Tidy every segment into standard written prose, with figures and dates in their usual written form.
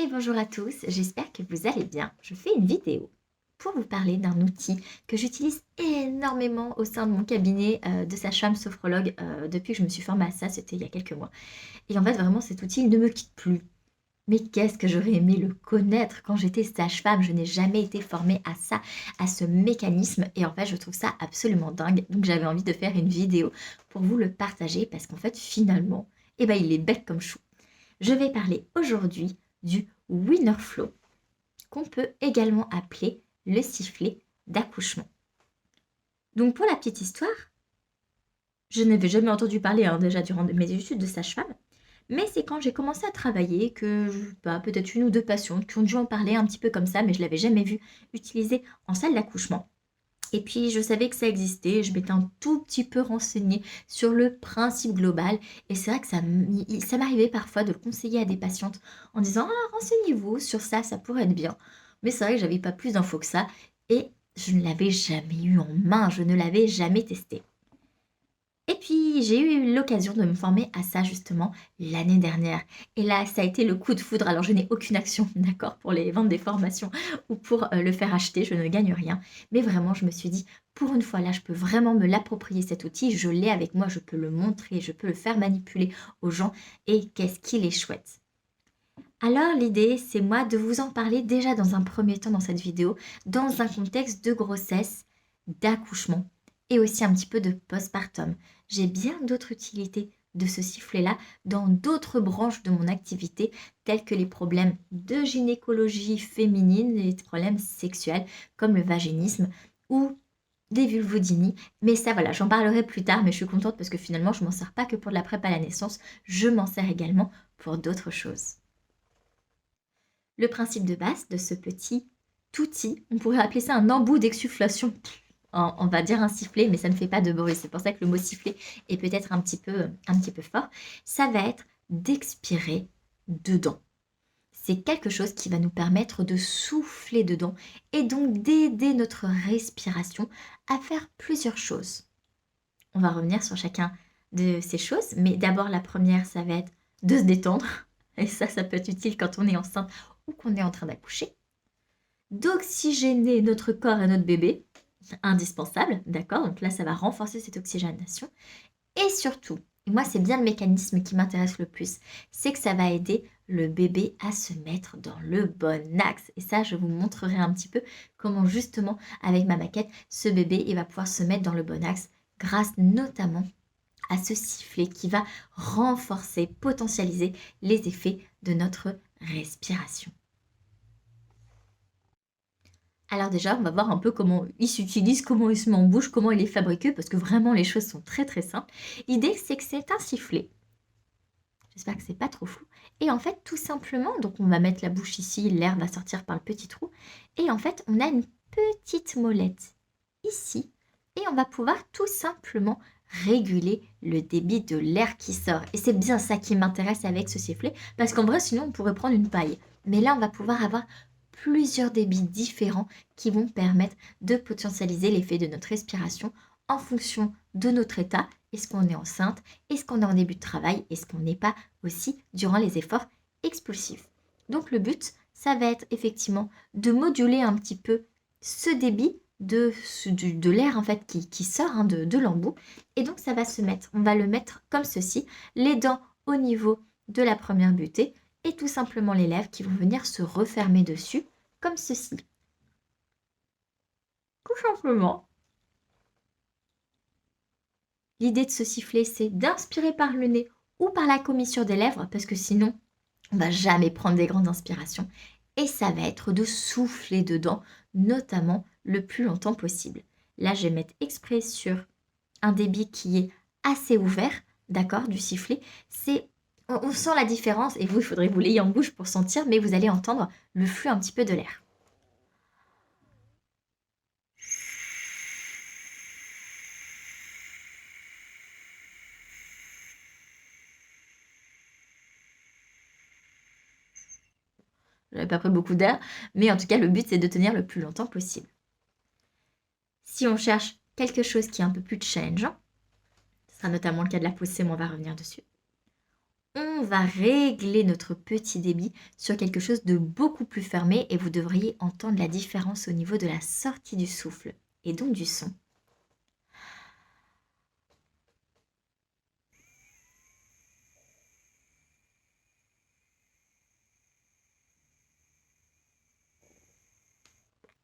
Et bonjour à tous, j'espère que vous allez bien. Je fais une vidéo pour vous parler d'un outil que j'utilise énormément au sein de mon cabinet de sage-femme sophrologue depuis que je me suis formée à ça, c'était il y a quelques mois. Et en fait, vraiment, cet outil, il ne me quitte plus. Mais qu'est-ce que j'aurais aimé le connaître quand j'étais sage-femme. Je n'ai jamais été formée à ça, à ce mécanisme. Et en fait, je trouve ça absolument dingue. Donc, j'avais envie de faire une vidéo pour vous le partager parce qu'en fait, finalement, eh ben, il est bête comme chou. Je vais parler aujourd'hui du winner flow, qu'on peut également appeler le sifflet d'accouchement. Donc pour la petite histoire, je n'avais jamais entendu parler déjà durant mes études de sage-femme, mais c'est quand j'ai commencé à travailler que peut-être une ou deux patientes qui ont dû en parler un petit peu comme ça, mais je ne l'avais jamais vu utilisé en salle d'accouchement. Et puis, je savais que ça existait, je m'étais un tout petit peu renseignée sur le principe global. Et c'est vrai que ça m'arrivait parfois de le conseiller à des patientes en disant: «Ah, renseignez-vous sur ça, ça pourrait être bien.» Mais c'est vrai que j'avais pas plus d'infos que ça et je ne l'avais jamais eu en main, je ne l'avais jamais testé. Et puis, j'ai eu l'occasion de me former à ça justement l'année dernière. Et là, ça a été le coup de foudre. Alors, je n'ai aucune action, d'accord, pour les vendre des formations ou pour le faire acheter, je ne gagne rien. Mais vraiment, je me suis dit, pour une fois, là, je peux vraiment me l'approprier cet outil. Je l'ai avec moi, je peux le montrer, je peux le faire manipuler aux gens. Et qu'est-ce qu'il est chouette. Alors, l'idée, c'est moi de vous en parler déjà dans un premier temps dans cette vidéo, dans un contexte de grossesse, d'accouchement et aussi un petit peu de postpartum. J'ai bien d'autres utilités de ce sifflet-là dans d'autres branches de mon activité, telles que les problèmes de gynécologie féminine, les problèmes sexuels comme le vaginisme ou des vulvodynies. Mais ça, voilà, j'en parlerai plus tard, mais je suis contente parce que finalement, je m'en sers pas que pour de la prépa à la naissance, je m'en sers également pour d'autres choses. Le principe de base de ce petit outil, on pourrait appeler ça un embout d'exsufflation. On va dire un sifflet, mais ça ne fait pas de bruit. C'est pour ça que le mot sifflet est peut-être un petit peu fort. Ça va être d'expirer dedans. C'est quelque chose qui va nous permettre de souffler dedans et donc d'aider notre respiration à faire plusieurs choses. On va revenir sur chacun de ces choses, mais d'abord la première, ça va être de se détendre. Et ça peut être utile quand on est enceinte ou qu'on est en train d'accoucher. D'oxygéner notre corps et notre bébé, indispensable, d'accord? Donc là, ça va renforcer cette oxygénation. Et surtout, et moi, c'est bien le mécanisme qui m'intéresse le plus, c'est que ça va aider le bébé à se mettre dans le bon axe. Et ça, je vous montrerai un petit peu comment justement, avec ma maquette, ce bébé, il va pouvoir se mettre dans le bon axe grâce notamment à ce sifflet qui va renforcer, potentialiser les effets de notre respiration. Alors déjà, on va voir un peu comment il s'utilise, comment il se met en bouche, comment il est fabriqué, parce que vraiment les choses sont très très simples. L'idée, c'est que c'est un sifflet. J'espère que c'est pas trop flou. Et en fait, tout simplement, donc on va mettre la bouche ici, l'air va sortir par le petit trou. Et en fait, on a une petite molette ici. Et on va pouvoir tout simplement réguler le débit de l'air qui sort. Et c'est bien ça qui m'intéresse avec ce sifflet, parce qu'en vrai, sinon, on pourrait prendre une paille. Mais là, on va pouvoir avoir plusieurs débits différents qui vont permettre de potentialiser l'effet de notre respiration en fonction de notre état. Est-ce qu'on est enceinte? Est-ce qu'on est en début de travail? Est-ce qu'on n'est pas aussi durant les efforts expulsifs? Donc le but, ça va être effectivement de moduler un petit peu ce débit de l'air en fait qui sort de l'embout. Et donc ça va se mettre, on va le mettre comme ceci, les dents au niveau de la première butée et tout simplement les lèvres qui vont venir se refermer dessus comme ceci. Tout simplement. L'idée de ce sifflet, c'est d'inspirer par le nez ou par la commissure des lèvres, parce que sinon, on va jamais prendre des grandes inspirations. Et ça va être de souffler dedans, notamment le plus longtemps possible. Là, je vais mettre exprès sur un débit qui est assez ouvert, d'accord, du sifflet. On sent la différence, et vous, il faudrait que vous l'ayez en bouche pour sentir, mais vous allez entendre le flux un petit peu de l'air. Je n'avais pas pris beaucoup d'air, mais en tout cas, le but, c'est de tenir le plus longtemps possible. Si on cherche quelque chose qui est un peu plus challengeant, ce sera notamment le cas de la poussée, mais on va revenir dessus. on va régler notre petit débit sur quelque chose de beaucoup plus fermé et vous devriez entendre la différence au niveau de la sortie du souffle et donc du son.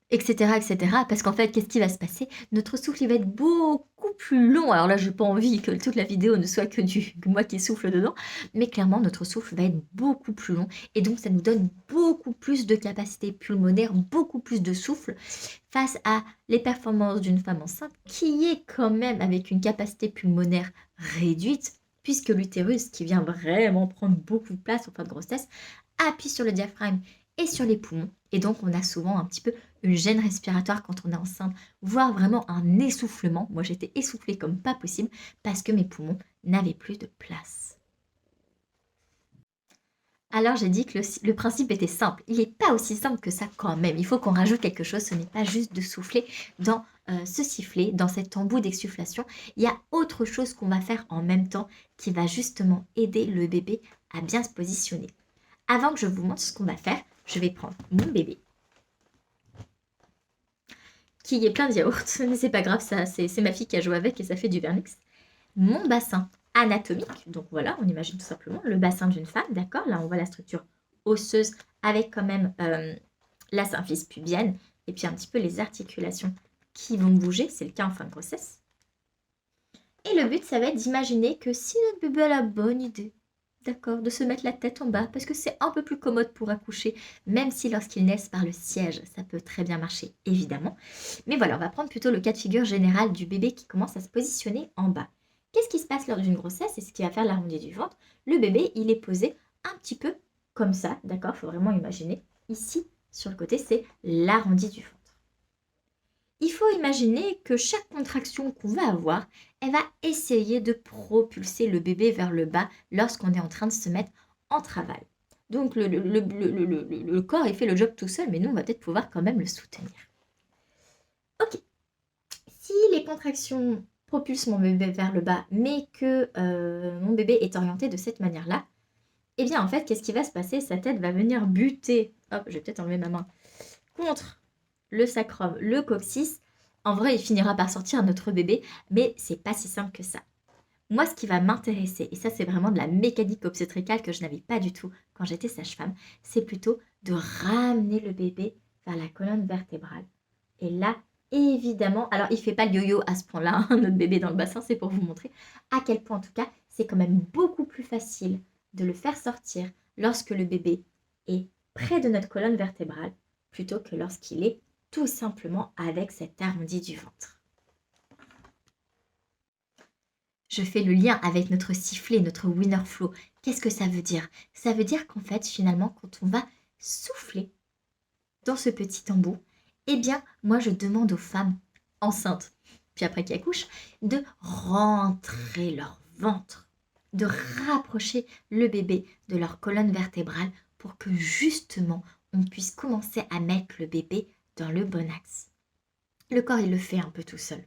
Etc., etc. Parce qu'en fait, qu'est-ce qui va se passer? Notre souffle, il va être beaucoup plus long. Alors là, j'ai pas envie que toute la vidéo ne soit que moi qui souffle dedans, mais clairement, notre souffle va être beaucoup plus long et donc ça nous donne beaucoup plus de capacité pulmonaire, beaucoup plus de souffle face à les performances d'une femme enceinte qui est quand même avec une capacité pulmonaire réduite, puisque l'utérus, qui vient vraiment prendre beaucoup de place en fin de grossesse, appuie sur le diaphragme et sur les poumons. Et donc, on a souvent un petit peu une gêne respiratoire quand on est enceinte, voire vraiment un essoufflement. Moi, j'étais essoufflée comme pas possible parce que mes poumons n'avaient plus de place. Alors, j'ai dit que le principe était simple. Il n'est pas aussi simple que ça quand même. Il faut qu'on rajoute quelque chose. Ce n'est pas juste de souffler dans ce sifflet, dans cet embout d'exsufflation. Il y a autre chose qu'on va faire en même temps qui va justement aider le bébé à bien se positionner. Avant que je vous montre ce qu'on va faire, je vais prendre mon bébé qui est plein de yaourts, mais c'est pas grave, ça, c'est ma fille qui a joué avec et ça fait du vernix. Mon bassin anatomique, donc voilà, on imagine tout simplement le bassin d'une femme, d'accord? Là, on voit la structure osseuse avec quand même la symphyse pubienne et puis un petit peu les articulations qui vont bouger, c'est le cas en fin de grossesse. Et le but, ça va être d'imaginer que si notre bébé a la bonne idée, d'accord, de se mettre la tête en bas, parce que c'est un peu plus commode pour accoucher, même si lorsqu'ils naissent par le siège, ça peut très bien marcher, évidemment. Mais voilà, on va prendre plutôt le cas de figure général du bébé qui commence à se positionner en bas. Qu'est-ce qui se passe lors d'une grossesse et ce qui va faire l'arrondi du ventre? Le bébé, il est posé un petit peu comme ça, d'accord? Il faut vraiment imaginer. Ici, sur le côté, c'est l'arrondi du ventre. Il faut imaginer que chaque contraction qu'on va avoir, elle va essayer de propulser le bébé vers le bas lorsqu'on est en train de se mettre en travail. Donc le corps, il fait le job tout seul, mais nous, on va peut-être pouvoir quand même le soutenir. Ok, si les contractions propulsent mon bébé vers le bas, mais que mon bébé est orienté de cette manière-là, eh bien en fait, qu'est-ce qui va se passer? Sa tête va venir buter, hop, je vais peut-être enlever ma main, contre le sacrum, le coccyx. En vrai, il finira par sortir notre bébé, mais c'est pas si simple que ça. Moi, ce qui va m'intéresser, et ça c'est vraiment de la mécanique obstétricale que je n'avais pas du tout quand j'étais sage-femme, c'est plutôt de ramener le bébé vers la colonne vertébrale. Et là, évidemment, alors il fait pas le yo-yo à ce point-là, hein, notre bébé dans le bassin, c'est pour vous montrer à quel point en tout cas, c'est quand même beaucoup plus facile de le faire sortir lorsque le bébé est près de notre colonne vertébrale plutôt que lorsqu'il est tout simplement avec cet arrondi du ventre. Je fais le lien avec notre sifflet, notre winner flow. Qu'est-ce que ça veut dire? Ça veut dire qu'en fait, finalement, quand on va souffler dans ce petit embout, eh bien, moi, je demande aux femmes enceintes, puis après qui accouchent, de rentrer leur ventre, de rapprocher le bébé de leur colonne vertébrale pour que justement, on puisse commencer à mettre le bébé dans le bon axe. Le corps, il le fait un peu tout seul,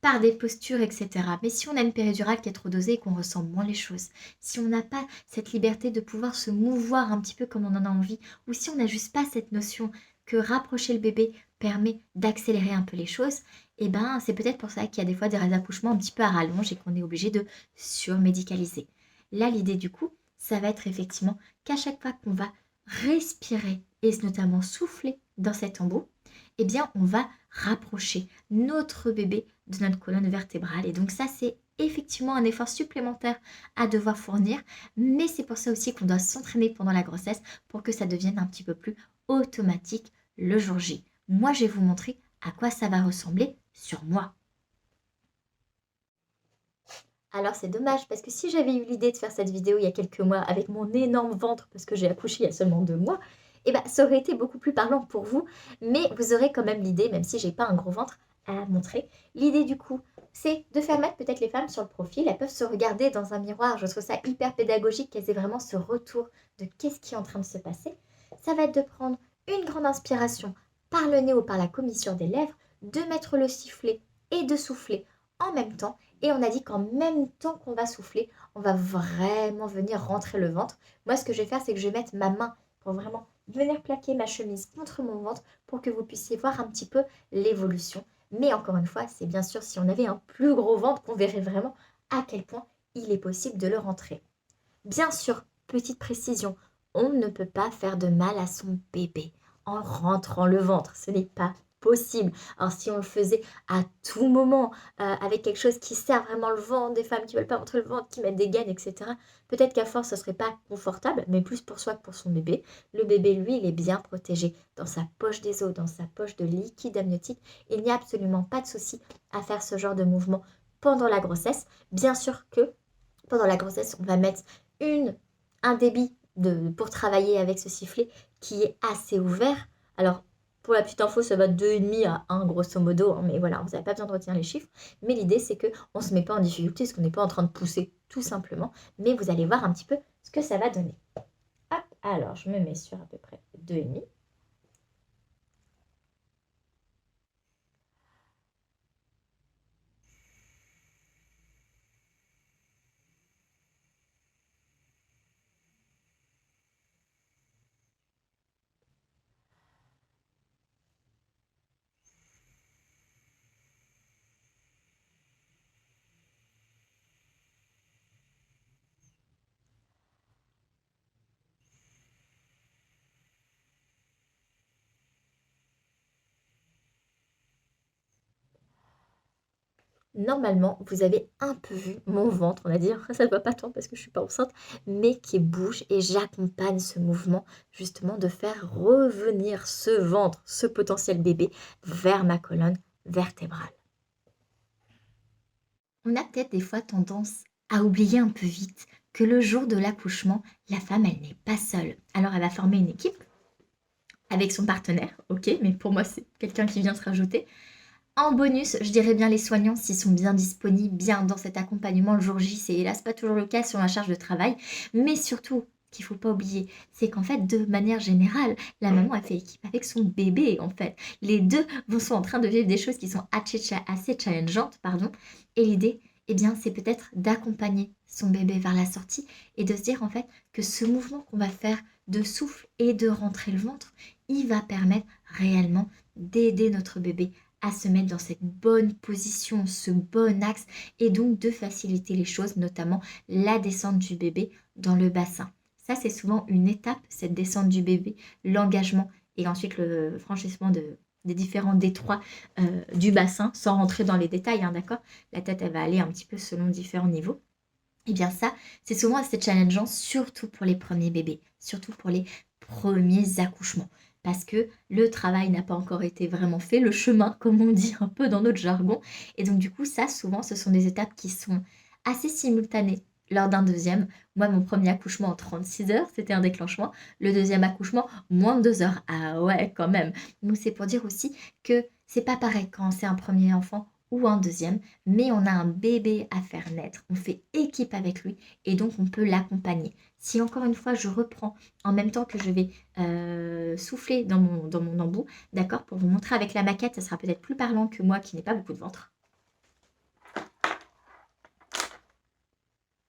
par des postures, etc. Mais si on a une péridurale qui est trop dosée et qu'on ressent moins les choses, si on n'a pas cette liberté de pouvoir se mouvoir un petit peu comme on en a envie, ou si on n'a juste pas cette notion que rapprocher le bébé permet d'accélérer un peu les choses, eh ben c'est peut-être pour ça qu'il y a des fois des accouchements un petit peu à rallonge et qu'on est obligé de surmédicaliser. Là, l'idée du coup, ça va être effectivement qu'à chaque fois qu'on va respirer et notamment souffler dans cet embout, eh bien on va rapprocher notre bébé de notre colonne vertébrale. Et donc ça, c'est effectivement un effort supplémentaire à devoir fournir, mais c'est pour ça aussi qu'on doit s'entraîner pendant la grossesse pour que ça devienne un petit peu plus automatique le jour J. Moi, je vais vous montrer à quoi ça va ressembler sur moi. Alors c'est dommage parce que si j'avais eu l'idée de faire cette vidéo il y a quelques mois avec mon énorme ventre parce que j'ai accouché il y a seulement 2 mois, eh ben, ça aurait été beaucoup plus parlant pour vous, mais vous aurez quand même l'idée, même si j'ai pas un gros ventre à montrer. L'idée du coup, c'est de faire mettre peut-être les femmes sur le profil, elles peuvent se regarder dans un miroir, je trouve ça hyper pédagogique qu'elles aient vraiment ce retour de qu'est-ce qui est en train de se passer. Ça va être de prendre une grande inspiration par le nez ou par la commissure des lèvres, de mettre le sifflet et de souffler en même temps. Et on a dit qu'en même temps qu'on va souffler, on va vraiment venir rentrer le ventre. Moi, ce que je vais faire, c'est que je vais mettre ma main pour vraiment venir plaquer ma chemise contre mon ventre pour que vous puissiez voir un petit peu l'évolution. Mais encore une fois, c'est bien sûr si on avait un plus gros ventre qu'on verrait vraiment à quel point il est possible de le rentrer. Bien sûr, petite précision, on ne peut pas faire de mal à son bébé en rentrant le ventre. Ce n'est pas possible. Alors si on le faisait à tout moment, avec quelque chose qui serre vraiment le ventre, des femmes qui veulent pas rentrer le ventre, qui mettent des gaines, etc., peut-être qu'à force, ce serait pas confortable, mais plus pour soi que pour son bébé. Le bébé, lui, il est bien protégé dans sa poche des os, dans sa poche de liquide amniotique. Il n'y a absolument pas de souci à faire ce genre de mouvement pendant la grossesse. Bien sûr que pendant la grossesse, on va mettre une, un débit pour travailler avec ce sifflet qui est assez ouvert. Alors, pour la petite info, ça va de 2,5 à 1 grosso modo, hein, mais voilà, vous n'avez pas besoin de retenir les chiffres. Mais l'idée, c'est qu'on ne se met pas en difficulté, parce qu'on n'est pas en train de pousser, tout simplement. Mais vous allez voir un petit peu ce que ça va donner. Hop, alors je me mets sur à peu près 2,5. Normalement, vous avez un peu vu mon ventre, on va dire, ça ne va pas tant parce que je ne suis pas enceinte, mais qui bouge et j'accompagne ce mouvement justement de faire revenir ce ventre, ce potentiel bébé vers ma colonne vertébrale. On a peut-être des fois tendance à oublier un peu vite que le jour de l'accouchement, la femme, elle n'est pas seule. Alors elle va former une équipe avec son partenaire, ok, mais pour moi c'est quelqu'un qui vient se rajouter. En bonus, je dirais bien les soignants s'ils sont bien disponibles, bien dans cet accompagnement le jour J. C'est hélas pas toujours le cas sur la charge de travail. Mais surtout, qu'il ne faut pas oublier, c'est qu'en fait, de manière générale, la maman a fait équipe avec son bébé, en fait. Les deux sont en train de vivre des choses qui sont assez challengeantes, pardon. Et l'idée, eh bien, c'est peut-être d'accompagner son bébé vers la sortie et de se dire, en fait, que ce mouvement qu'on va faire de souffle et de rentrer le ventre, il va permettre réellement d'aider notre bébé à se mettre dans cette bonne position, ce bon axe, et donc de faciliter les choses, notamment la descente du bébé dans le bassin. Ça, c'est souvent une étape, cette descente du bébé, l'engagement et ensuite le franchissement des différents détroits du bassin, sans rentrer dans les détails, hein, d'accord. La tête, elle va aller un petit peu selon différents niveaux. Et bien ça, c'est souvent assez challengeant, surtout pour les premiers bébés, surtout pour les premiers accouchements. Parce que le travail n'a pas encore été vraiment fait, le chemin, comme on dit un peu dans notre jargon. Et donc du coup, ça, souvent, ce sont des étapes qui sont assez simultanées lors d'un deuxième. Moi, mon premier accouchement en 36 heures, c'était un déclenchement. Le deuxième accouchement, moins de 2 heures. Ah ouais, quand même. Donc c'est pour dire aussi que c'est pas pareil quand c'est un premier enfant ou un deuxième, mais on a un bébé à faire naître, on fait équipe avec lui et donc on peut l'accompagner. Si encore une fois je reprends en même temps que je vais souffler dans mon embout, d'accord, pour vous montrer avec la maquette, ça sera peut-être plus parlant que moi qui n'ai pas beaucoup de ventre.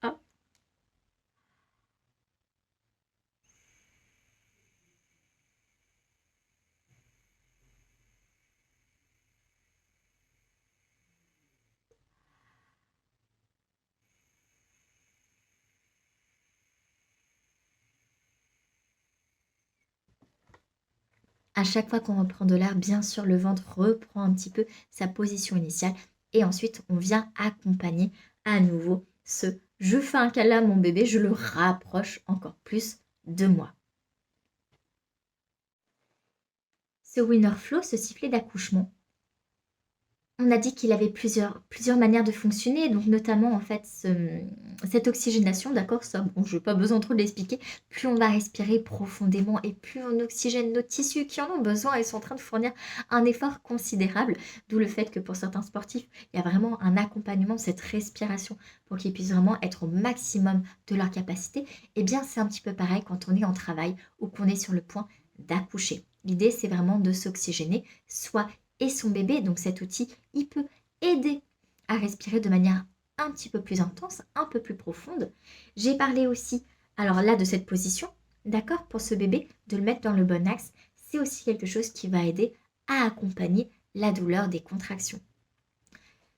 Hop. À chaque fois qu'on reprend de l'air, bien sûr, le ventre reprend un petit peu sa position initiale et ensuite on vient accompagner à nouveau ce je fais un câlin à mon bébé, je le rapproche encore plus de moi. Ce winner flow, ce sifflet d'accouchement, on a dit qu'il avait plusieurs manières de fonctionner, donc notamment en fait cette oxygénation, d'accord, ça, bon, je n'ai pas besoin trop de l'expliquer, plus on va respirer profondément et plus on oxygène nos tissus qui en ont besoin et sont en train de fournir un effort considérable, d'où le fait que pour certains sportifs, il y a vraiment un accompagnement de cette respiration pour qu'ils puissent vraiment être au maximum de leur capacité. Et bien c'est un petit peu pareil quand on est en travail ou qu'on est sur le point d'accoucher. L'idée c'est vraiment de s'oxygéner, soit et son bébé. Donc cet outil, il peut aider à respirer de manière un petit peu plus intense, un peu plus profonde. J'ai parlé aussi, alors là, de cette position, d'accord, pour ce bébé, de le mettre dans le bon axe. C'est aussi quelque chose qui va aider à accompagner la douleur des contractions.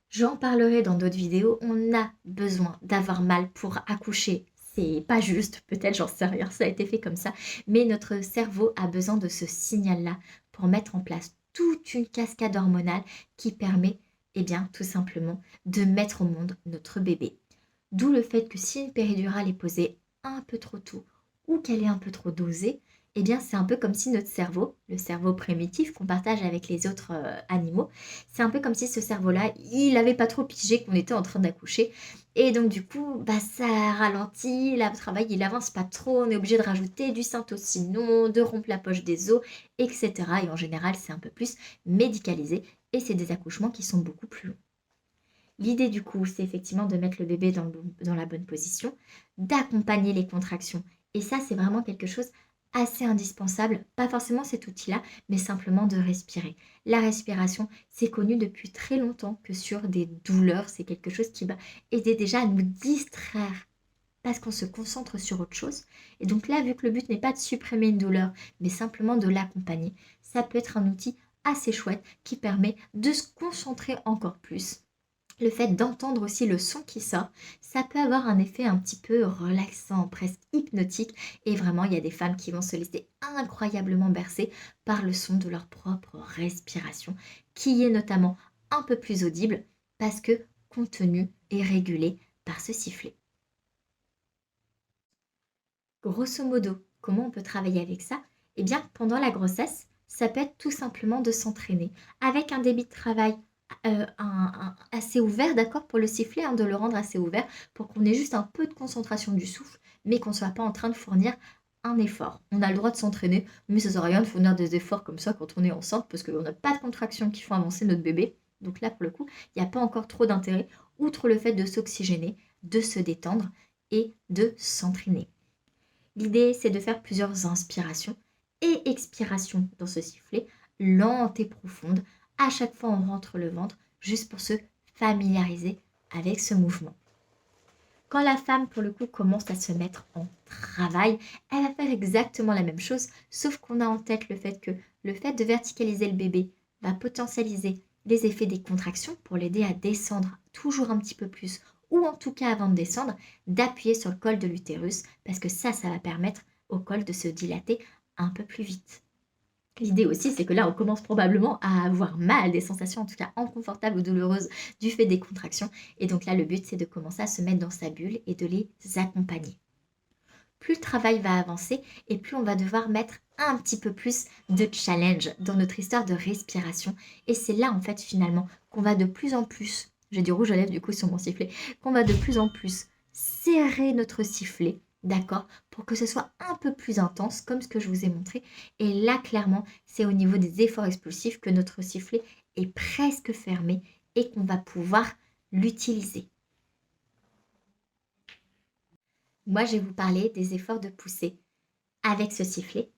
J'en parlerai dans d'autres vidéos. On a besoin d'avoir mal pour accoucher. C'est pas juste, peut-être, j'en sais rien, ça a été fait comme ça. Mais notre cerveau a besoin de ce signal-là pour mettre en place toute une cascade hormonale qui permet, eh bien, tout simplement, de mettre au monde notre bébé. D'où le fait que si une péridurale est posée un peu trop tôt ou qu'elle est un peu trop dosée, eh bien, c'est un peu comme si notre cerveau, le cerveau primitif qu'on partage avec les autres animaux, c'est un peu comme si ce cerveau-là, il n'avait pas trop pigé qu'on était en train d'accoucher. Et donc, du coup, bah, ça ralentit, le travail, il avance pas trop, on est obligé de rajouter du syntocinon, de rompre la poche des os, etc. Et en général, c'est un peu plus médicalisé et c'est des accouchements qui sont beaucoup plus longs. L'idée du coup, c'est effectivement de mettre le bébé dans la bonne position, d'accompagner les contractions. Et ça, c'est vraiment quelque chose assez indispensable. Pas forcément cet outil-là, mais simplement de respirer. La respiration, c'est connu depuis très longtemps que sur des douleurs, c'est quelque chose qui va aider déjà à nous distraire parce qu'on se concentre sur autre chose. Et donc là, vu que le but n'est pas de supprimer une douleur, mais simplement de l'accompagner, ça peut être un outil assez chouette qui permet de se concentrer encore plus. Le fait d'entendre aussi le son qui sort, ça peut avoir un effet un petit peu relaxant, presque hypnotique. Et vraiment, il y a des femmes qui vont se laisser incroyablement bercer par le son de leur propre respiration, qui est notamment un peu plus audible parce que contenu et régulé par ce sifflet. Grosso modo, comment on peut travailler avec ça? Eh bien, pendant la grossesse, ça peut être tout simplement de s'entraîner avec un débit de travail assez ouvert, d'accord, pour le sifflet, hein, de le rendre assez ouvert pour qu'on ait juste un peu de concentration du souffle, mais qu'on ne soit pas en train de fournir un effort. On a le droit de s'entraîner, mais ça ne sert à rien de fournir des efforts comme ça quand on est enceinte parce qu'on n'a pas de contractions qui font avancer notre bébé. Donc là, pour le coup, il n'y a pas encore trop d'intérêt, outre le fait de s'oxygéner, de se détendre et de s'entraîner. L'idée, c'est de faire plusieurs inspirations et expirations dans ce sifflet, lentes et profondes. À chaque fois, on rentre le ventre juste pour se familiariser avec ce mouvement. Quand la femme, pour le coup, commence à se mettre en travail, elle va faire exactement la même chose, sauf qu'on a en tête le fait de verticaliser le bébé va potentialiser les effets des contractions pour l'aider à descendre toujours un petit peu plus, ou en tout cas avant de descendre, d'appuyer sur le col de l'utérus, parce que ça va permettre au col de se dilater un peu plus vite. L'idée aussi, c'est que là, on commence probablement à avoir mal, des sensations en tout cas inconfortables ou douloureuses du fait des contractions. Et donc là, le but, c'est de commencer à se mettre dans sa bulle et de les accompagner. Plus le travail va avancer et plus on va devoir mettre un petit peu plus de challenge dans notre histoire de respiration. Et c'est là, en fait, finalement, qu'on va de plus en plus, j'ai du rouge à lèvres du coup sur mon sifflet, qu'on va de plus en plus serrer notre sifflet, d'accord, pour que ce soit un peu plus intense, comme ce que je vous ai montré. Et là, clairement, c'est au niveau des efforts explosifs que notre sifflet est presque fermé et qu'on va pouvoir l'utiliser. Moi, je vais vous parler des efforts de poussée avec ce sifflet.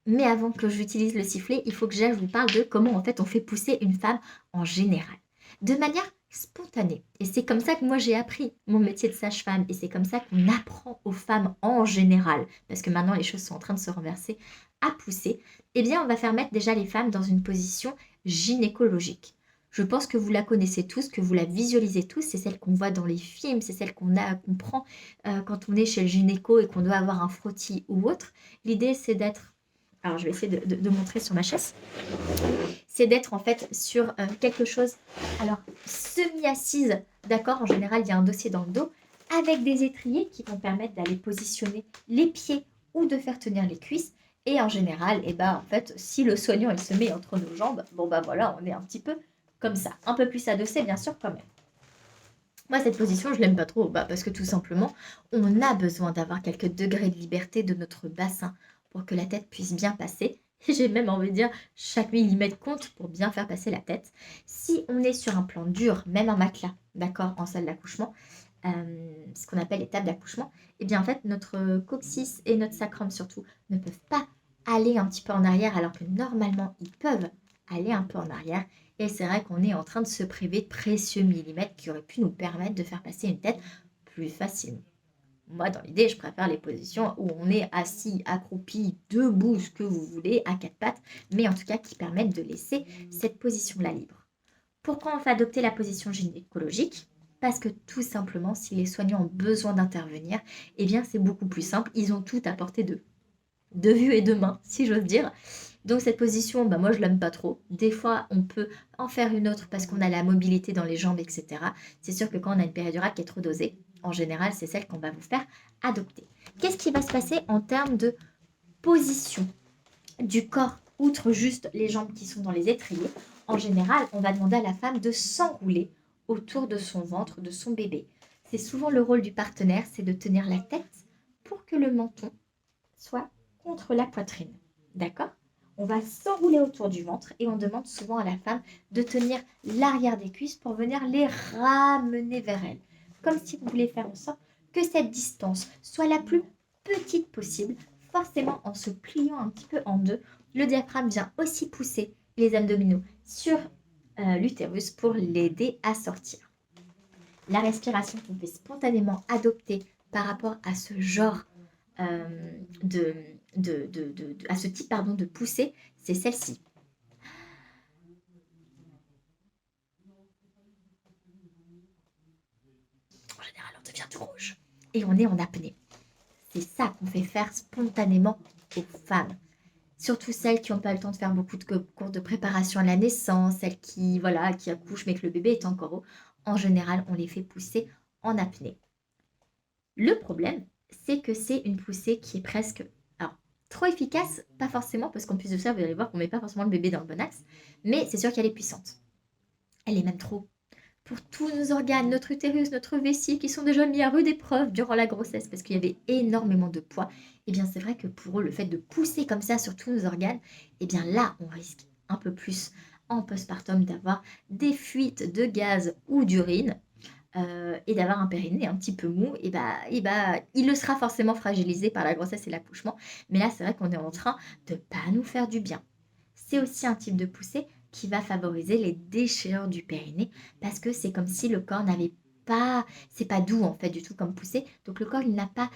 Mais avant que j'utilise le sifflet, il faut que je vous parle de comment en fait on fait pousser une femme en général. De manière spontanée. Et c'est comme ça que moi j'ai appris mon métier de sage-femme. Et c'est comme ça qu'on apprend aux femmes en général, parce que maintenant les choses sont en train de se renverser, à pousser. Eh bien, on va faire mettre déjà les femmes dans une position gynécologique. Je pense que vous la connaissez tous, que vous la visualisez tous. C'est celle qu'on voit dans les films, c'est celle qu'on prend quand on est chez le gynéco et qu'on doit avoir un frottis ou autre. L'idée, c'est d'être... Alors, je vais essayer de montrer sur ma chaise. C'est d'être en fait sur quelque chose, alors semi-assise, d'accord, en général, il y a un dossier dans le dos, avec des étriers qui vont permettre d'aller positionner les pieds ou de faire tenir les cuisses. Et en général, en fait, si le soignant il se met entre nos jambes, bon bah voilà, on est un petit peu comme ça, un peu plus adossé, bien sûr, quand même. Moi, cette position, je l'aime pas trop, parce que tout simplement, on a besoin d'avoir quelques degrés de liberté de notre bassin pour que la tête puisse bien passer. Et j'ai même envie de dire, chaque millimètre compte pour bien faire passer la tête. Si on est sur un plan dur, même un matelas, d'accord, en salle d'accouchement, ce qu'on appelle les tables d'accouchement, eh bien en fait, notre coccyx et notre sacrum surtout ne peuvent pas aller un petit peu en arrière alors que normalement ils peuvent aller un peu en arrière. Et c'est vrai qu'on est en train de se priver de précieux millimètres qui auraient pu nous permettre de faire passer une tête plus facilement. Moi, dans l'idée, je préfère les positions où on est assis, accroupi, debout, ce que vous voulez, à quatre pattes, mais en tout cas qui permettent de laisser cette position-là libre. Pourquoi on fait adopter la position gynécologique? Parce que tout simplement, si les soignants ont besoin d'intervenir, eh bien c'est beaucoup plus simple. Ils ont tout à portée de vue et de main, si j'ose dire. Donc cette position, bah, moi je l'aime pas trop. Des fois, on peut en faire une autre parce qu'on a la mobilité dans les jambes, etc. C'est sûr que quand on a une péridurale qui est trop dosée, en général, c'est celle qu'on va vous faire adopter. Qu'est-ce qui va se passer en termes de position du corps, outre juste les jambes qui sont dans les étriers? En général, on va demander à la femme de s'enrouler autour de son ventre, de son bébé. C'est souvent le rôle du partenaire, c'est de tenir la tête pour que le menton soit contre la poitrine. D'accord? On va s'enrouler autour du ventre et on demande souvent à la femme de tenir l'arrière des cuisses pour venir les ramener vers elle. Comme si vous voulez faire en sorte que cette distance soit la plus petite possible, forcément en se pliant un petit peu en deux. Le diaphragme vient aussi pousser les abdominaux sur l'utérus pour l'aider à sortir. La respiration qu'on fait spontanément adopter par rapport à ce genre de, à ce type pardon, de poussée, c'est celle-ci. En général, on devient tout rouge et on est en apnée. C'est ça qu'on fait faire spontanément aux femmes. Surtout celles qui n'ont pas le temps de faire beaucoup de cours de préparation à la naissance, celles qui, voilà, qui accouchent mais que le bébé est encore haut. En général, on les fait pousser en apnée. Le problème, c'est que c'est une poussée qui est presque, alors, trop efficace, pas forcément, parce qu'en plus de ça, vous allez voir qu'on ne met pas forcément le bébé dans le bon axe, mais c'est sûr qu'elle est puissante. Elle est même trop. Pour tous nos organes, notre utérus, notre vessie, qui sont déjà mis à rude épreuve durant la grossesse, parce qu'il y avait énormément de poids, eh bien c'est vrai que pour eux, le fait de pousser comme ça sur tous nos organes, eh bien là, on risque un peu plus en postpartum d'avoir des fuites de gaz ou d'urine, et d'avoir un périnée un petit peu mou, et bah, il le sera forcément fragilisé par la grossesse et l'accouchement. Mais là, c'est vrai qu'on est en train de ne pas nous faire du bien. C'est aussi un type de poussée qui va favoriser les déchirures du périnée parce que c'est comme si le corps n'avait pas, c'est pas doux en fait du tout comme poussée. Donc le corps, il n'a pas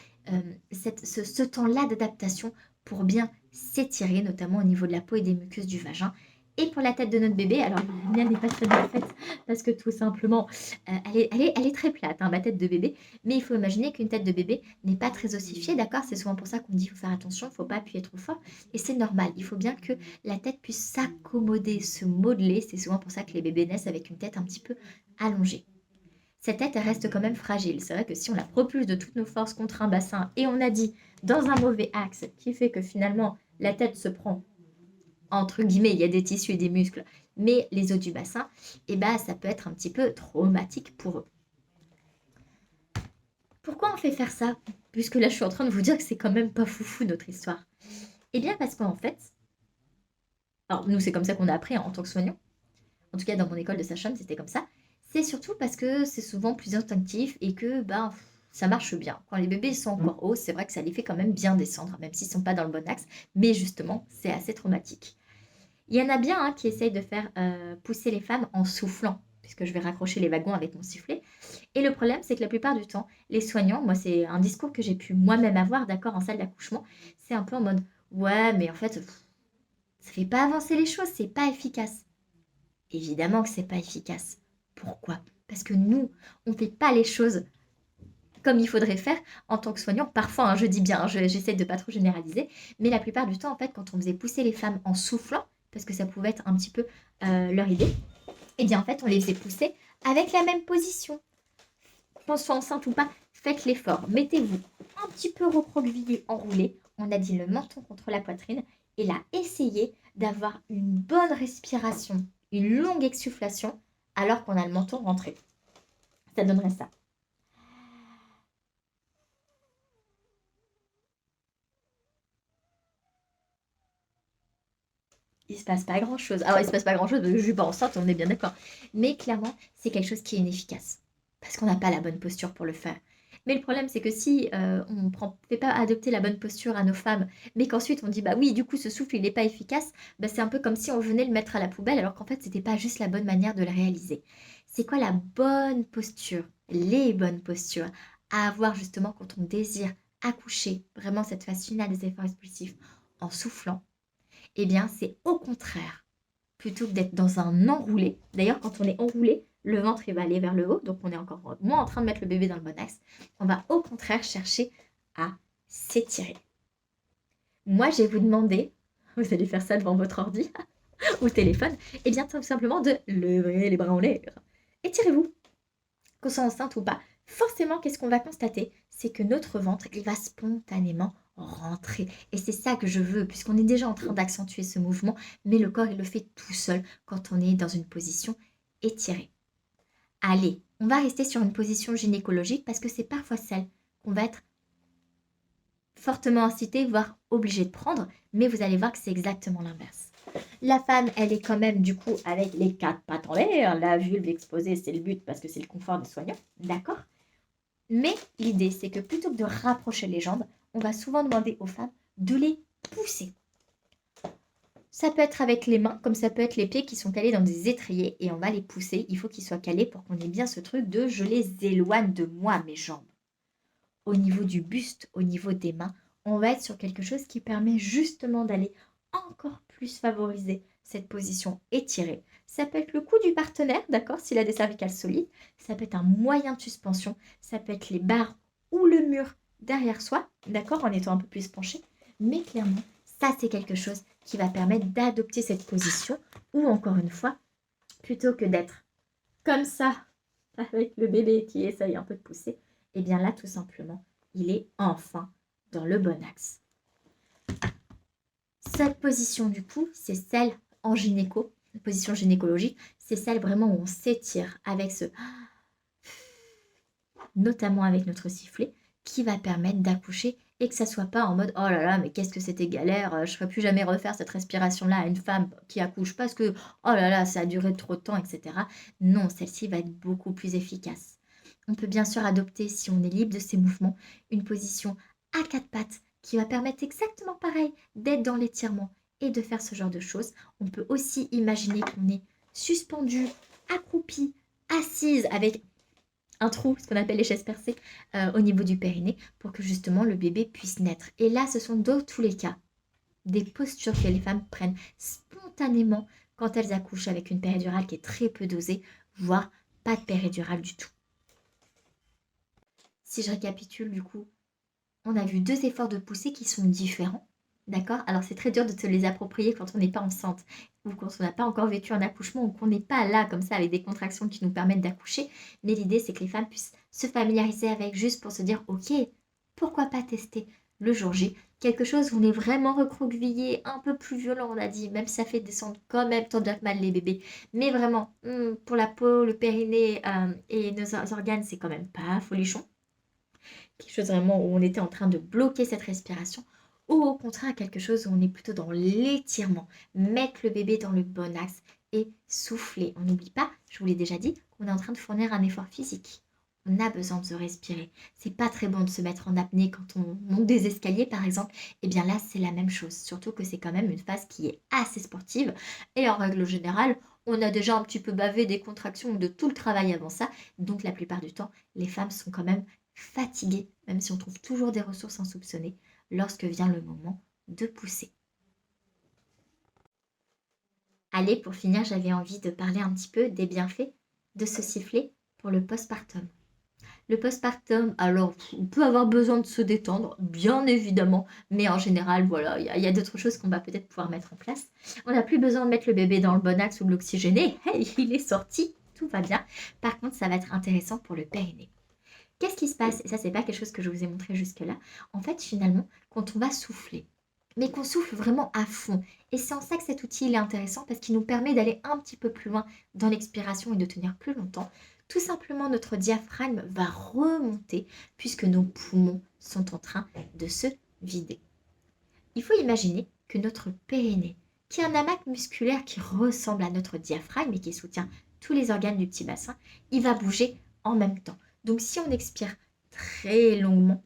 ce temps-là d'adaptation pour bien s'étirer, notamment au niveau de la peau et des muqueuses du vagin. Et pour la tête de notre bébé, alors la mienne n'est pas très bien faite parce que tout simplement, elle est très plate, hein, ma tête de bébé. Mais il faut imaginer qu'une tête de bébé n'est pas très ossifiée, d'accord? C'est souvent pour ça qu'on dit qu'il faut faire attention, il ne faut pas appuyer trop fort. Et c'est normal, il faut bien que la tête puisse s'accommoder, se modeler. C'est souvent pour ça que les bébés naissent avec une tête un petit peu allongée. Cette tête, elle reste quand même fragile. C'est vrai que si on la propulse de toutes nos forces contre un bassin, et on a dit dans un mauvais axe, qui fait que finalement la tête se prend entre guillemets, il y a des tissus et des muscles, mais les os du bassin, eh ben, ça peut être un petit peu traumatique pour eux. Pourquoi on fait faire ça? Puisque là, je suis en train de vous dire que c'est quand même pas foufou notre histoire. Eh bien, parce qu'en fait, alors nous, c'est comme ça qu'on a appris, hein, en tant que soignant. En tout cas, dans mon école de sage-femme, c'était comme ça. C'est surtout parce que c'est souvent plus instinctif et que ben, ça marche bien. Quand les bébés sont encore hauts, c'est vrai que ça les fait quand même bien descendre, même s'ils ne sont pas dans le bon axe. Mais justement, c'est assez traumatique. Il y en a bien hein, qui essayent de faire pousser les femmes en soufflant, puisque je vais raccrocher les wagons avec mon sifflet. Et le problème, c'est que la plupart du temps, les soignants, moi, c'est un discours que j'ai pu moi-même avoir, d'accord, en salle d'accouchement, c'est un peu en mode, ouais, mais en fait, ça fait pas avancer les choses, c'est pas efficace. Évidemment que c'est pas efficace. Pourquoi? Parce que nous, on fait pas les choses comme il faudrait faire en tant que soignant. Parfois, hein, je dis bien, j'essaie de pas trop généraliser, mais la plupart du temps, en fait, quand on faisait pousser les femmes en soufflant, parce que ça pouvait être un petit peu leur idée, eh bien, en fait, on les faisait pousser avec la même position. Qu'on soit enceinte ou pas, faites l'effort. Mettez-vous un petit peu recroquevillé, enroulé. On a dit le menton contre la poitrine. Et là, essayez d'avoir une bonne respiration, une longue exsufflation, alors qu'on a le menton rentré. Ça donnerait ça. Il se passe pas grand-chose. Alors, il se passe pas grand-chose parce que je suis pas enceinte, on est bien d'accord. Mais clairement, c'est quelque chose qui est inefficace. Parce qu'on n'a pas la bonne posture pour le faire. Mais le problème, c'est que si on ne fait pas adopter la bonne posture à nos femmes, mais qu'ensuite on dit bah oui, du coup ce souffle il n'est pas efficace, bah, c'est un peu comme si on venait le mettre à la poubelle alors qu'en fait c'était pas juste la bonne manière de le réaliser. C'est quoi la bonne posture, les bonnes postures à avoir justement quand on désire accoucher vraiment cette phase finale des efforts expulsifs en soufflant? Eh bien, c'est au contraire plutôt que d'être dans un enroulé. D'ailleurs, quand on est enroulé, le ventre il va aller vers le haut, donc on est encore moins en train de mettre le bébé dans le bon axe. On va au contraire chercher à s'étirer. Moi, je vais vous demander, vous allez faire ça devant votre ordi ou téléphone, et bien tout simplement de lever les bras en l'air. Étirez-vous, qu'on soit enceinte ou pas. Forcément, qu'est-ce qu'on va constater? C'est que notre ventre, il va spontanément rentrer. Et c'est ça que je veux, puisqu'on est déjà en train d'accentuer ce mouvement, mais le corps, il le fait tout seul quand on est dans une position étirée. Allez, on va rester sur une position gynécologique parce que c'est parfois celle qu'on va être fortement incité, voire obligé de prendre, mais vous allez voir que c'est exactement l'inverse. La femme, elle est quand même du coup avec les quatre pattes en l'air, la vulve exposée, c'est le but parce que c'est le confort des soignants, d'accord? Mais l'idée, c'est que plutôt que de rapprocher les jambes, on va souvent demander aux femmes de les pousser. Ça peut être avec les mains, comme ça peut être les pieds qui sont calés dans des étriers et on va les pousser. Il faut qu'ils soient calés pour qu'on ait bien ce truc de je les éloigne de moi, mes jambes. Au niveau du buste, au niveau des mains, on va être sur quelque chose qui permet justement d'aller encore plus favoriser cette position étirée. Ça peut être le cou du partenaire, d'accord, s'il a des cervicales solides. Ça peut être un moyen de suspension. Ça peut être les barres ou le mur derrière soi, d'accord, en étant un peu plus penché. Mais clairement, ça, c'est quelque chose qui va permettre d'adopter cette position ou encore une fois, plutôt que d'être comme ça, avec le bébé qui essaye un peu de pousser, et bien là, tout simplement, il est enfin dans le bon axe. Cette position, du coup, c'est celle en gynéco, position gynécologique, c'est celle vraiment où on s'étire avec ce, notamment avec notre sifflet, qui va permettre d'accoucher et que ça soit pas en mode oh là là, mais qu'est-ce que c'était galère, je ne ferai plus jamais refaire cette respiration-là à une femme qui accouche parce que oh là là, ça a duré trop de temps, etc. Non, celle-ci va être beaucoup plus efficace. On peut bien sûr adopter, si on est libre de ces mouvements, une position à quatre pattes qui va permettre exactement pareil d'être dans l'étirement et de faire ce genre de choses. On peut aussi imaginer qu'on est suspendu, accroupi, assise avec un trou, ce qu'on appelle les chaises percées, au niveau du périnée, pour que justement le bébé puisse naître. Et là, ce sont dans tous les cas des postures que les femmes prennent spontanément quand elles accouchent avec une péridurale qui est très peu dosée, voire pas de péridurale du tout. Si je récapitule du coup, on a vu deux efforts de poussée qui sont différents. D'accord? Alors c'est très dur de se les approprier quand on n'est pas enceinte ou quand on n'a pas encore vécu un accouchement ou qu'on n'est pas là comme ça avec des contractions qui nous permettent d'accoucher. Mais l'idée c'est que les femmes puissent se familiariser avec juste pour se dire ok, pourquoi pas tester le jour J quelque chose où on est vraiment recroquevillé, un peu plus violent on a dit, même si ça fait descendre quand même tant bien que mal les bébés. Mais vraiment, pour la peau, le périnée et nos organes c'est quand même pas folichon quelque chose vraiment où on était en train de bloquer cette respiration, ou au contraire quelque chose où on est plutôt dans l'étirement, mettre le bébé dans le bon axe et souffler. On n'oublie pas, je vous l'ai déjà dit, qu'on est en train de fournir un effort physique. On a besoin de se respirer. C'est pas très bon de se mettre en apnée quand on monte des escaliers, par exemple. Et bien là, c'est la même chose. Surtout que c'est quand même une phase qui est assez sportive. Et en règle générale, on a déjà un petit peu bavé des contractions ou de tout le travail avant ça. Donc la plupart du temps, les femmes sont quand même fatiguées, même si on trouve toujours des ressources insoupçonnées, lorsque vient le moment de pousser. Allez, pour finir, j'avais envie de parler un petit peu des bienfaits de ce sifflet pour le postpartum. Le postpartum, alors, on peut avoir besoin de se détendre, bien évidemment, mais en général, voilà, il y a d'autres choses qu'on va peut-être pouvoir mettre en place. On n'a plus besoin de mettre le bébé dans le bon axe ou de l'oxygéner. Hey, il est sorti, tout va bien. Par contre, ça va être intéressant pour le périnée. Qu'est-ce qui se passe? Et ça, c'est pas quelque chose que je vous ai montré jusque-là. En fait, finalement, quand on va souffler, mais qu'on souffle vraiment à fond. Et c'est en ça que cet outil il est intéressant parce qu'il nous permet d'aller un petit peu plus loin dans l'expiration et de tenir plus longtemps. Tout simplement, notre diaphragme va remonter puisque nos poumons sont en train de se vider. Il faut imaginer que notre périnée, qui est un amas musculaire qui ressemble à notre diaphragme et qui soutient tous les organes du petit bassin, il va bouger en même temps. Donc si on expire très longuement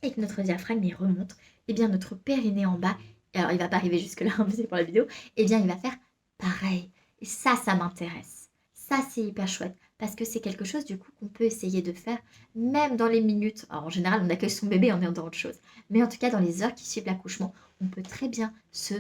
et que notre diaphragme il remonte, et bien notre périnée en bas, alors il va pas arriver jusque-là, hein, c'est pour la vidéo, et bien il va faire pareil. Et ça m'intéresse. Ça, c'est hyper chouette parce que c'est quelque chose du coup qu'on peut essayer de faire même dans les minutes. Alors en général, on accueille son bébé en est dans autre chose. Mais en tout cas, dans les heures qui suivent l'accouchement, on peut très bien se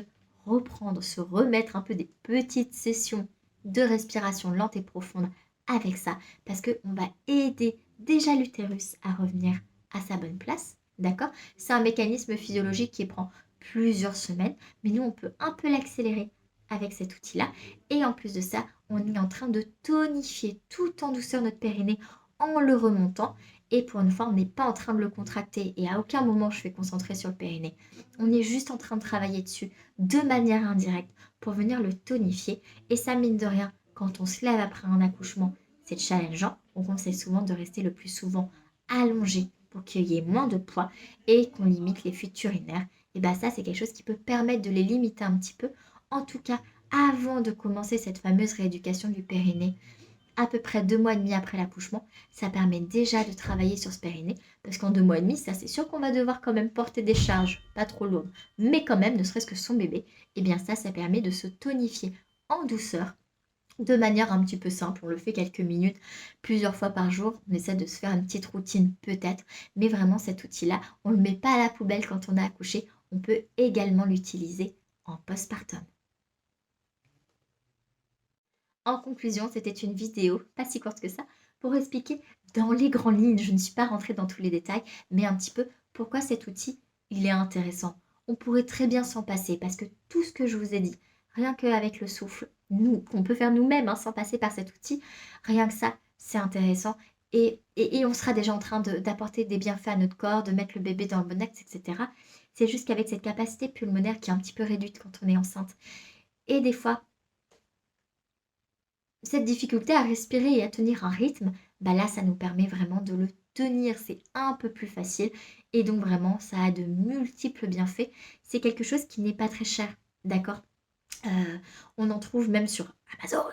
reprendre, se remettre un peu des petites sessions de respiration lente et profonde avec ça parce qu'on va aider déjà l'utérus à revenir à sa bonne place. D'accord? C'est un mécanisme physiologique qui prend plusieurs semaines, mais nous, on peut un peu l'accélérer avec cet outil-là. Et en plus de ça, on est en train de tonifier tout en douceur notre périnée en le remontant. Et pour une fois, on n'est pas en train de le contracter. Et à aucun moment, je fais concentrer sur le périnée. On est juste en train de travailler dessus de manière indirecte pour venir le tonifier. Et ça, mine de rien, quand on se lève après un accouchement, c'est challengeant. On conseille souvent de rester le plus souvent allongé pour qu'il y ait moins de poids et qu'on limite les fuites urinaires. Et bien ça, c'est quelque chose qui peut permettre de les limiter un petit peu. En tout cas, avant de commencer cette fameuse rééducation du périnée, à peu près 2 mois et demi après l'accouchement, ça permet déjà de travailler sur ce périnée. Parce qu'en 2 mois et demi, ça c'est sûr qu'on va devoir quand même porter des charges pas trop lourdes, mais quand même, ne serait-ce que son bébé, et bien ça permet de se tonifier en douceur de manière un petit peu simple. On le fait quelques minutes, plusieurs fois par jour. On essaie de se faire une petite routine peut-être, mais vraiment cet outil-là, on ne le met pas à la poubelle quand on a accouché. On peut également l'utiliser en postpartum. En conclusion, c'était une vidéo, pas si courte que ça, pour expliquer dans les grandes lignes, je ne suis pas rentrée dans tous les détails, mais un petit peu pourquoi cet outil, il est intéressant. On pourrait très bien s'en passer parce que tout ce que je vous ai dit, rien qu'avec le souffle, nous, qu'on peut faire nous-mêmes hein, sans passer par cet outil, rien que ça, c'est intéressant. Et on sera déjà en train d'apporter des bienfaits à notre corps, de mettre le bébé dans le bon axe, etc. C'est juste qu'avec cette capacité pulmonaire qui est un petit peu réduite quand on est enceinte, et des fois, cette difficulté à respirer et à tenir un rythme, bah là, ça nous permet vraiment de le tenir, c'est un peu plus facile et donc vraiment, ça a de multiples bienfaits. C'est quelque chose qui n'est pas très cher, d'accord? On en trouve même sur Amazon.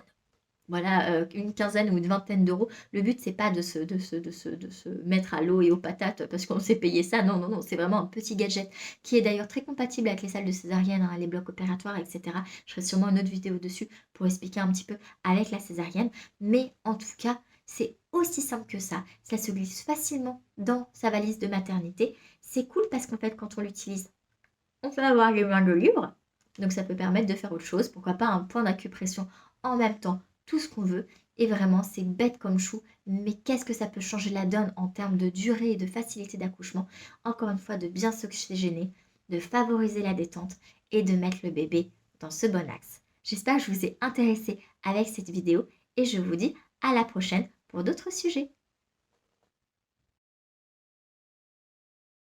Voilà, une quinzaine ou une vingtaine d'euros. Le but, c'est pas de se mettre à l'eau et aux patates parce qu'on s'est payé ça. Non, non, non, c'est vraiment un petit gadget qui est d'ailleurs très compatible avec les salles de césarienne, hein, les blocs opératoires, etc. Je ferai sûrement une autre vidéo dessus pour expliquer un petit peu avec la césarienne. Mais en tout cas, c'est aussi simple que ça. Ça se glisse facilement dans sa valise de maternité. C'est cool parce qu'en fait, quand on l'utilise, on peut avoir les mains de libre. Donc ça peut permettre de faire autre chose. Pourquoi pas un point d'acupression en même temps, tout ce qu'on veut. Et vraiment, c'est bête comme chou. Mais qu'est-ce que ça peut changer la donne en termes de durée et de facilité d'accouchement. Encore une fois, de bien s'oxygéner, de favoriser la détente et de mettre le bébé dans ce bon axe. J'espère que je vous ai intéressé avec cette vidéo et je vous dis à la prochaine pour d'autres sujets.